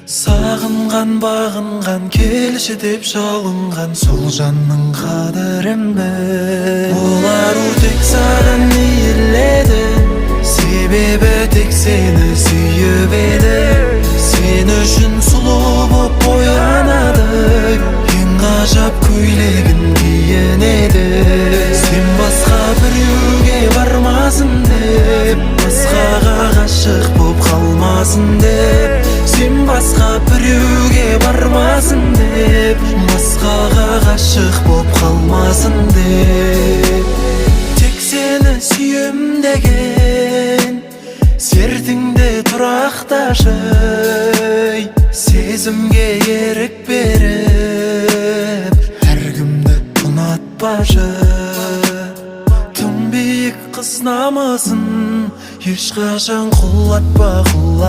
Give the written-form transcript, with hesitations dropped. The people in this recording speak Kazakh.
Сағынған бағынған келші деп жалынған сол жанның қадірін біл. Олар тек саған мейіледі, себебі тек сені сүйіп еді. Сен үшін сұлу боп боянады, ең ғажап көйлегін киінеді. Сен басқа біреуге бармасын деп, басқаға ғашық боп қалмасын деп. Сен басқа біреуге бармасын деп, басқаға ғашық боп қалмасын деп. Тек сені сүйем деген сертіңде тұрақташы, сезімге ерік беріп әркімді ұнатпашы. Тым биік қыз намысын ешқашан құлатпашы.